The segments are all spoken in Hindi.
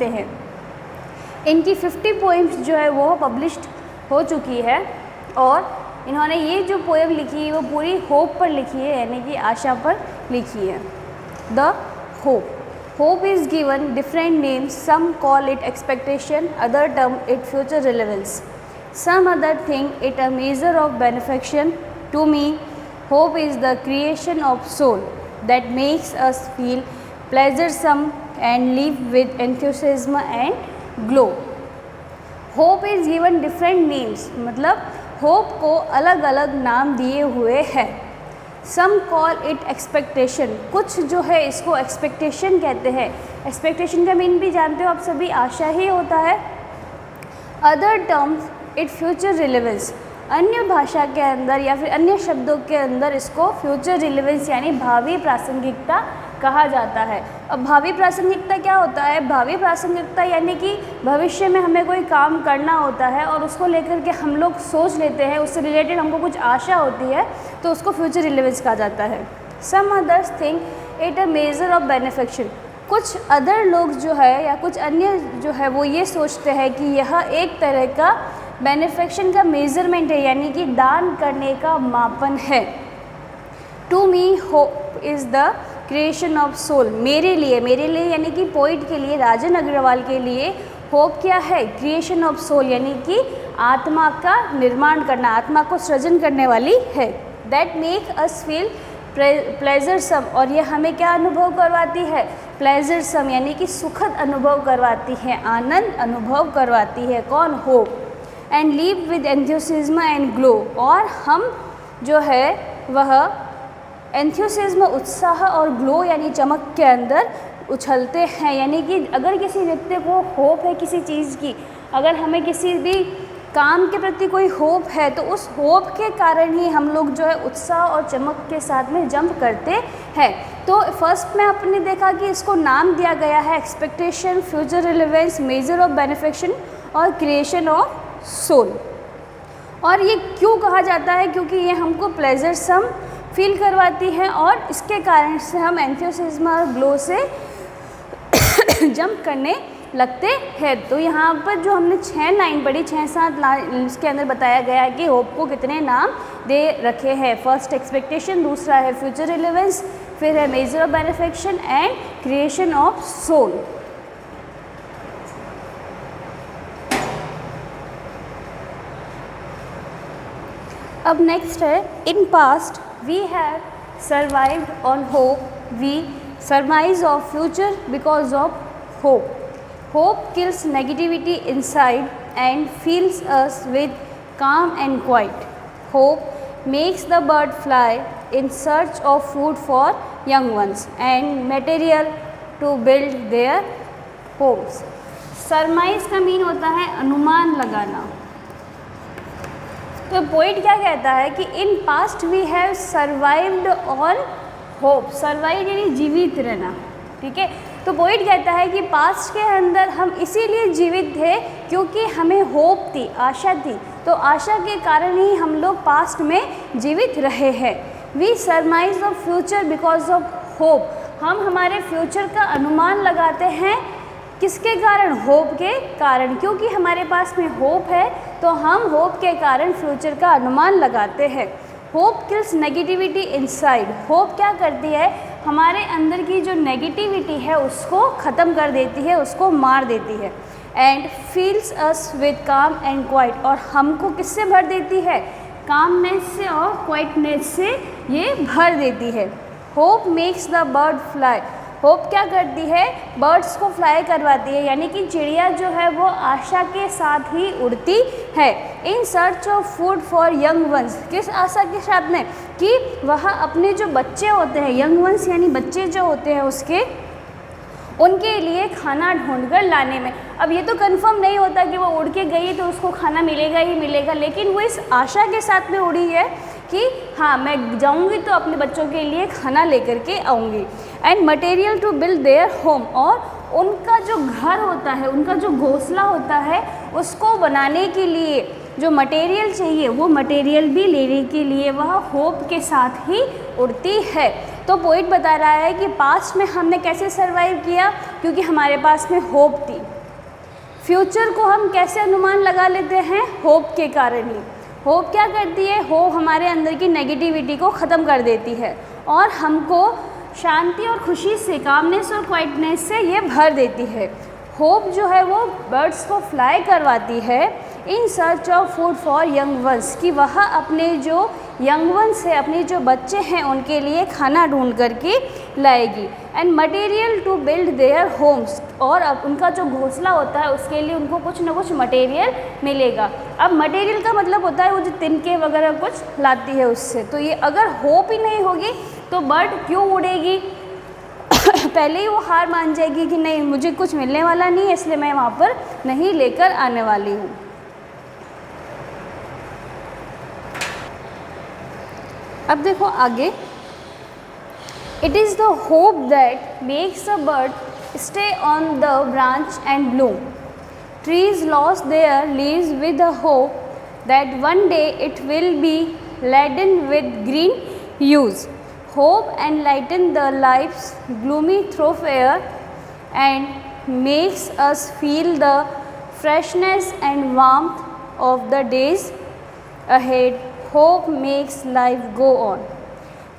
हैं। इनकी 50 पोएम्स जो है वो पब्लिश्ड हो चुकी है और इन्होंने ये जो पोएम लिखी है वो पूरी होप पर लिखी है, यानी कि आशा पर लिखी है। The hope is given different names, some call it expectation, other term it future relevance, some other thing it a measure of benefaction. To me hope is the creation of soul that makes us feel pleasuresome and live with enthusiasm and glow. Hope is given different names, मतलब hope को अलग अलग नाम दिए हुए हैं। Some call it expectation, कुछ जो है इसको expectation कहते हैं। expectation का मीन भी जानते हो आप सभी, आशा ही होता है। Other terms it future relevance, अन्य भाषा के अंदर या फिर अन्य शब्दों के अंदर इसको फ्यूचर रिलेवेंस यानी भावी प्रासंगिकता कहा जाता है। अब भावी प्रासंगिकता क्या होता है? भावी प्रासंगिकता यानी कि भविष्य में हमें कोई काम करना होता है और उसको लेकर के हम लोग सोच लेते हैं, उससे रिलेटेड हमको कुछ आशा होती है, तो उसको फ्यूचर रिलेवेंस कहा जाता है। Some others think it a measure of benefaction, कुछ अदर लोग जो है या कुछ अन्य जो है वो ये सोचते हैं कि यह एक तरह का बेनिफिक्शन का मेजरमेंट है, यानी कि दान करने का मापन है। To me hope is the creation of soul, मेरे लिए यानी कि पोइट के लिए, राजन अग्रवाल के लिए होप क्या है? क्रिएशन ऑफ सोल, यानी कि आत्मा का निर्माण करना, आत्मा को सृजन करने वाली है। दैट मेक अस फील प्लेजरसम, और ये हमें क्या अनुभव करवाती है? प्लेजरसम यानी कि सुखद अनुभव करवाती है, आनंद अनुभव करवाती है। कौन? Hope. And live with enthusiasm and glow, और हम जो है वह एंथ्यूसिज्म उत्साह और ग्लो यानी चमक के अंदर उछलते हैं। यानी कि अगर किसी व्यक्ति को होप है किसी चीज़ की, अगर हमें किसी भी काम के प्रति कोई होप है, तो उस होप के कारण ही हम लोग जो है उत्साह और चमक के साथ में जंप करते हैं। तो फर्स्ट में आपने देखा कि इसको नाम दिया गया है expectation, future relevance, measure of benefaction और क्रिएशन ऑफ सोल। और ये क्यों कहा जाता है? क्योंकि ये हमको प्लेजरसम फील करवाती है और इसके कारण से हम एंथ्यूसिज्म और ग्लो से जंप करने लगते हैं। तो यहाँ पर जो हमने 6 लाइन पढ़ी, 6-7 लाइन, इसके अंदर बताया गया है कि होप को कितने नाम दे रखे हैं। फर्स्ट एक्सपेक्टेशन, दूसरा है फ्यूचर रिलेवेंस, फिर है measure of benefaction and creation of soul. अब नेक्स्ट है, in past we have survived on hope, we surmise of future because of hope. Hope kills negativity inside and fills us with calm and quiet. Hope makes the bird fly in search of food for young ones and material to build their homes. Surmise का मीन होता है अनुमान लगाना। तो पोइट क्या कहता है कि in past we have survived on hope. Survive यानी जीवित रहना, ठीक है। तो पोइट कहता है कि पास्ट के अंदर हम इसीलिए जीवित थे क्योंकि हमें होप थी, आशा थी। तो आशा के कारण ही हम लोग पास्ट में जीवित रहे हैं। We surmise of future because of hope, हम हमारे फ्यूचर का अनुमान लगाते हैं किसके कारण? होप के कारण। क्योंकि हमारे पास में होप है तो हम होप के कारण फ्यूचर का अनुमान लगाते हैं। Hope kills negativity inside, hope क्या करती है? हमारे अंदर की जो नेगेटिविटी है उसको ख़त्म कर देती है, उसको मार देती है। एंड फील्स अस विद काम एंड क्वाइट, और हमको किससे भर देती है? कामनेस से और क्वाइटनेस से ये भर देती है। Hope makes the bird fly, hope क्या करती है? बर्ड्स को फ्लाई करवाती है, यानी कि चिड़िया जो है वो आशा के साथ ही उड़ती है। In search of food for young ones, किस आशा के साथ में? कि वह अपने जो बच्चे होते हैं, यंग वंस यानी बच्चे जो होते हैं उसके, उनके लिए खाना ढूंढकर लाने में। अब ये तो कंफर्म नहीं होता कि वो उड़ के गई तो उसको खाना मिलेगा ही मिलेगा, लेकिन वो इस आशा के साथ में उड़ी है कि हाँ मैं जाऊंगी तो अपने बच्चों के लिए खाना लेकर के आऊँगी। And material to build their home, और उनका जो घर होता है, उनका जो घोंसला होता है, उसको बनाने के लिए जो मटेरियल चाहिए वो मटेरियल भी लेने के लिए वह होप के साथ ही उड़ती है। तो पोइट बता रहा है कि पास्ट में हमने कैसे सर्वाइव किया? क्योंकि हमारे पास में होप थी। फ्यूचर को हम कैसे अनुमान लगा लेते हैं? होप के कारण ही। होप क्या करती है? होप हमारे अंदर की नेगेटिविटी को ख़त्म कर देती है और हमको शांति और खुशी से, कामनेस और क्वाइटनेस से ये भर देती है। होप जो है वो बर्ड्स को फ्लाई करवाती है in search of food for young ones, कि वह अपने जो यंग वंस है, अपने जो बच्चे हैं, उनके लिए खाना ढूंढ करके लाएगी। And material to build their homes, और अब उनका जो घोंसला होता है उसके लिए उनको कुछ ना कुछ मटेरियल मिलेगा। अब मटेरियल का मतलब होता है वो जो तिनके वगैरह कुछ लाती है उससे। तो ये अगर होप ही नहीं होगी तो बर्ड क्यों उड़ेगी? पहले ही वो हार मान जाएगी कि नहीं, मुझे कुछ मिलने वाला नहीं है, इसलिए मैं वहाँ पर नहीं लेकर आने वाली हूँ। अब देखो आगे, it is the hope that makes a bird stay on the branch and Bloom. Trees lost their leaves with the hope that one day it will B laden with green hues. Hope enlighten the life's gloomy thoroughfare and makes us feel the freshness and warmth of the days ahead. Hope makes life go on.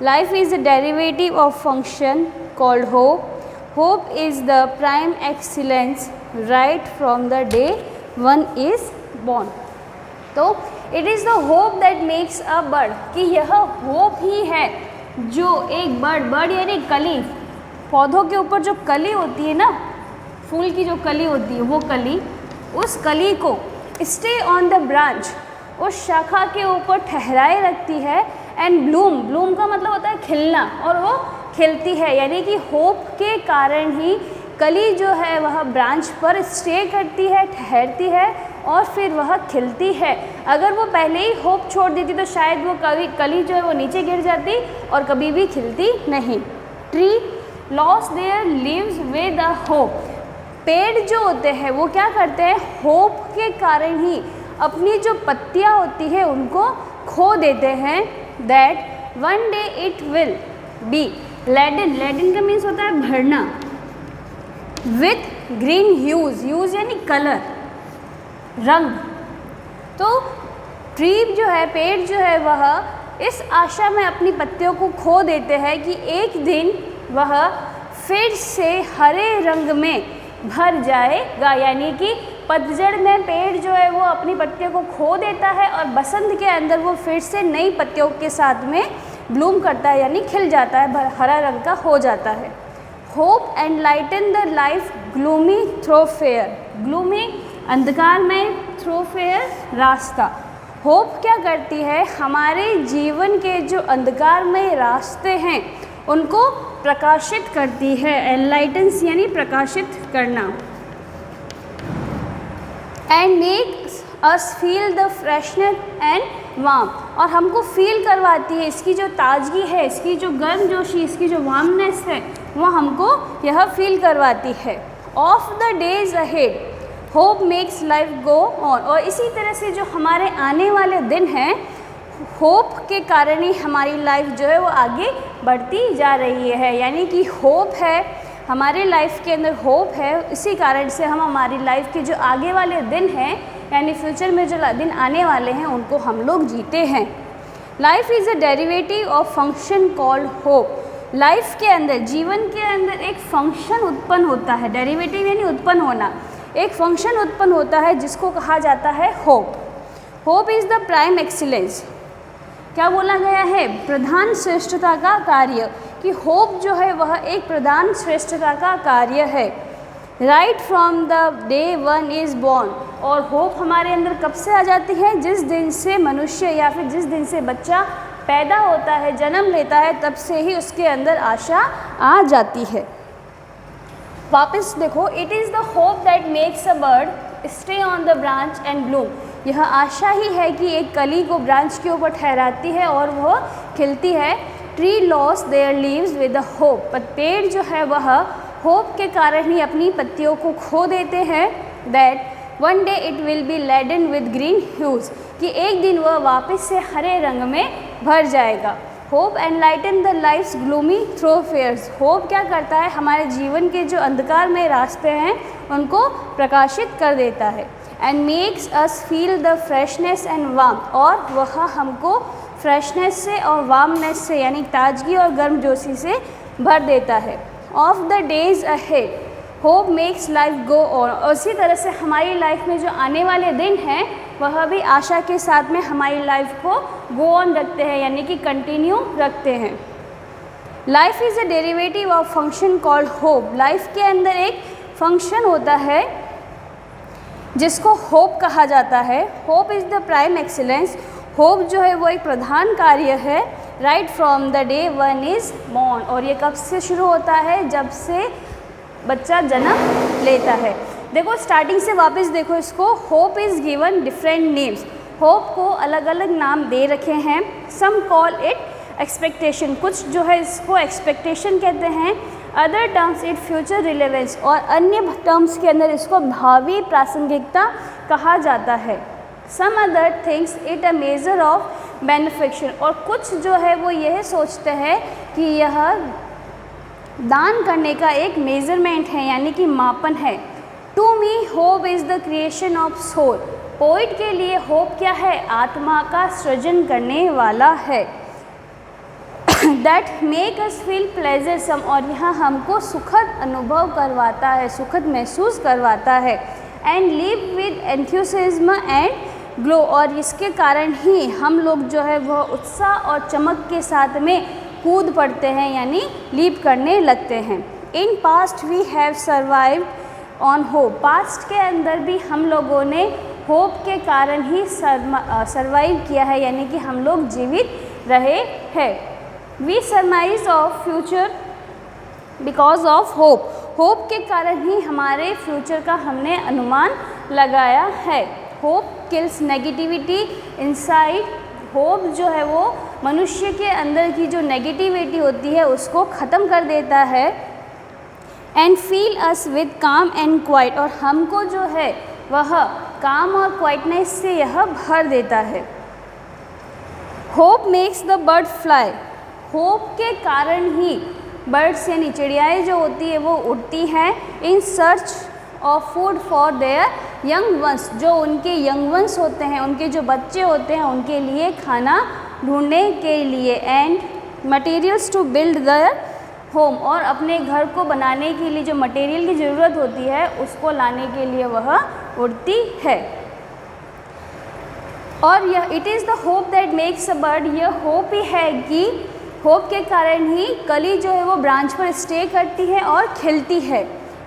Life is a derivative of function called hope. Hope is the prime excellence right from the day one is born. तो it is the hope that makes a bird, कि यह होप ही है जो एक बर्ड यानी कली, पौधों के ऊपर जो कली होती है ना, फूल की जो कली होती है, वो कली, उस कली को स्टे ऑन द ब्रांच, उस शाखा के ऊपर ठहराए रखती है। एंड ब्लूम का मतलब होता है खिलना, और वो खिलती है, यानी कि होप के कारण ही कली जो है वह ब्रांच पर स्टे करती है, ठहरती है और फिर वह खिलती है। अगर वो पहले ही होप छोड़ देती तो शायद वो कली जो है वो नीचे गिर जाती और कभी भी खिलती नहीं। Tree lost their leaves with a hope. पेड़ जो होते हैं वो क्या करते हैं? होप के कारण ही अपनी जो पत्तियाँ होती है उनको खो देते हैं। That one day it will be laden का मीन्स होता है भरना, विथ ग्रीन ह्यूज यानी कलर, रंग। तो ट्री जो है, पेड़ जो है, वह इस आशा में अपनी पत्तियों को खो देते हैं कि एक दिन वह फिर से हरे रंग में भर जाएगा। यानी कि पतझड़ में पेड़ जो है वो अपनी पत्तियों को खो देता है और बसंत के अंदर वो फिर से नई पत्तियों के साथ में ब्लूम करता है, यानी खिल जाता है, हरा रंग का हो जाता है। Hope enlighten the life gloomy thoroughfare. Gloomy अंधकार में, थ्रोफेयर रास्ता। होप क्या करती है? हमारे जीवन के जो अंधकार में रास्ते हैं उनको प्रकाशित करती है। एनलाइटन्स यानी प्रकाशित करना। And makes us feel the freshness and warm, और हमको फील करवाती है, इसकी जो ताजगी है, इसकी जो गर्मजोशी, इसकी जो वार्मनेस है, वो हमको यह फील करवाती है। Of the days ahead hope makes life go on. और इसी तरह से जो हमारे आने वाले दिन हैं, होप के कारण ही हमारी लाइफ जो है वो आगे बढ़ती जा रही है। यानी कि होप है हमारे लाइफ के अंदर, होप है, इसी कारण से हम हमारी लाइफ के जो आगे वाले दिन हैं, यानी फ्यूचर में जो दिन आने वाले हैं, उनको हम लोग जीते हैं। Life is a derivative of function called hope. Life के अंदर, जीवन के अंदर एक फंक्शन उत्पन्न होता है। डेरिवेटिव यानी उत्पन्न होना। एक फंक्शन उत्पन्न होता है जिसको कहा जाता है hope. Hope is the prime excellence. क्या बोला गया है? प्रधान श्रेष्ठता का कार्य, कि होप जो है वह एक प्रधान श्रेष्ठता का कार्य है। Right from the day one is born. और होप हमारे अंदर कब से आ जाती है? जिस दिन से मनुष्य या फिर जिस दिन से बच्चा पैदा होता है, जन्म लेता है, तब से ही उसके अंदर आशा आ जाती है। वापस देखो, it is the hope that makes a bird stay on the branch and Bloom. यह आशा ही है कि एक कली को ब्रांच के ऊपर ठहराती है और वह खिलती है। Tree loss there leaves with a hope. पर पेड़ जो है वह होप के कारण ही अपनी पत्तियों को खो देते हैं। That one day it will be laden with green hues, कि एक दिन वह वापस से हरे रंग में भर जाएगा। Hope enlighten the life's gloomy thoroughfares. Hope क्या करता है? हमारे जीवन के जो अंधकार में रास्ते हैं उनको प्रकाशित कर देता है। And makes us feel the freshness and warmth, और वह हमको फ्रेशनेस से और वार्मनेस से यानी ताजगी और गर्मजोशी से भर देता है। Of the days ahead hope makes life go on, और इसी तरह से हमारी लाइफ में जो आने वाले दिन हैं वह भी आशा के साथ में हमारी लाइफ को गो ऑन रखते हैं यानी कि कंटिन्यू रखते हैं। Life is a derivative of function called hope. Life के अंदर एक फंक्शन होता है जिसको होप कहा जाता है। Hope is the prime excellence. Hope जो है वो एक प्रधान कार्य है right from the day one is born, और ये कब से शुरू होता है? जब से बच्चा जन्म लेता है। देखो स्टार्टिंग से वापस देखो इसको। Hope is given different names. Hope को अलग अलग नाम दे रखे हैं। सम कॉल इट एक्सपेक्टेशन, कुछ जो है इसको एक्सपेक्टेशन कहते हैं। Other terms it future relevance, और अन्य टर्म्स के अंदर इसको भावी प्रासंगिकता कहा जाता है। Some other things it a measure of benefaction, और कुछ जो है वो यह सोचते हैं कि यह दान करने का एक मेजरमेंट है यानी कि मापन है। To me hope is the creation of soul. Poet के लिए होप क्या है? आत्मा का सृजन करने वाला है। दैट मेक अस फील प्लेजरसम, और यह हमको सुखद अनुभव करवाता है, सुखद महसूस करवाता है। And live with enthusiasm and glow, और इसके कारण ही हम लोग जो है वह उत्साह और चमक के साथ में कूद पड़ते हैं यानी लीप करने लगते हैं। In past we have survived on hope. Past के अंदर भी हम लोगों ने होप के कारण ही सर्वाइव किया है यानी कि हम लोग जीवित रहे हैं। We surmise of future because of hope. Hope के कारण ही हमारे फ्यूचर का हमने अनुमान लगाया है। Hope kills negativity inside. Hope जो है वो मनुष्य के अंदर की जो नेगेटिविटी होती है उसको ख़त्म कर देता है। एंड फील अस विद काम एंड क्वाइट, और हमको जो है वह काम और क्वाइटनेस से यह भर देता है। Hope makes the bird fly. Hope के कारण ही बर्ड्स यानी चिड़ियाएँ जो होती है वो उड़ती हैं in search of food for their young ones. जो उनके यंग वंस होते हैं, उनके जो बच्चे होते हैं, उनके लिए खाना ढूंढने के लिए। And materials to build their home, और अपने घर को बनाने के लिए जो मटेरियल की ज़रूरत होती है उसको लाने के लिए वह उड़ती है। और यह it is the hope that makes a bird, यह होप ही है कि होप के कारण ही कली जो है वो ब्रांच पर स्टे करती है और खिलती है।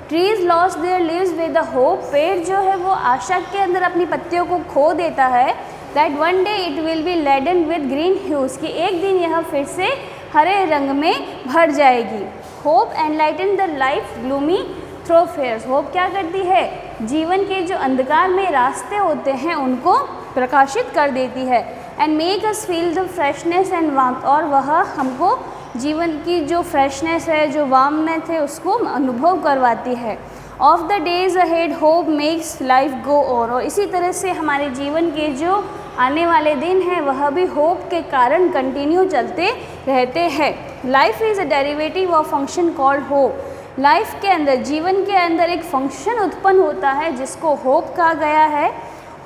Trees lost their leaves with the hope. पेड़ जो है वो आशा के अंदर अपनी पत्तियों को खो देता है। That one day it will be laden with green hues, कि एक दिन यह फिर से हरे रंग में भर जाएगी। Hope enlighten the life gloomy thoroughfares. Hope क्या करती है? जीवन के जो अंधकार में रास्ते होते हैं उनको प्रकाशित कर देती है। And make us feel the freshness and warmth, और वह हमको जीवन की जो फ्रेशनेस है, जो वार्मनेस है, उसको अनुभव करवाती है। Of the days ahead hope makes life go on, और इसी तरह से हमारे जीवन के जो आने वाले दिन हैं वह भी होप के कारण कंटिन्यू चलते रहते हैं। Life is a derivative of function called hope. Life के अंदर, जीवन के अंदर एक फंक्शन उत्पन्न होता है जिसको होप कहा गया है।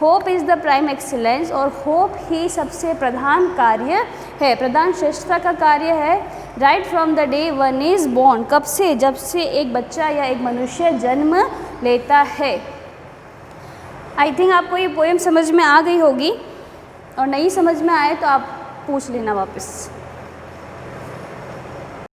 Hope is the prime excellence, और होप ही सबसे प्रधान कार्य है, प्रधान श्रेष्ठता का कार्य है। Right from the day one is born, कब से? जब से एक बच्चा या एक मनुष्य जन्म लेता है। आई थिंक आपको ये पोएम समझ में आ गई होगी, और नहीं समझ में आए तो आप पूछ लेना वापस।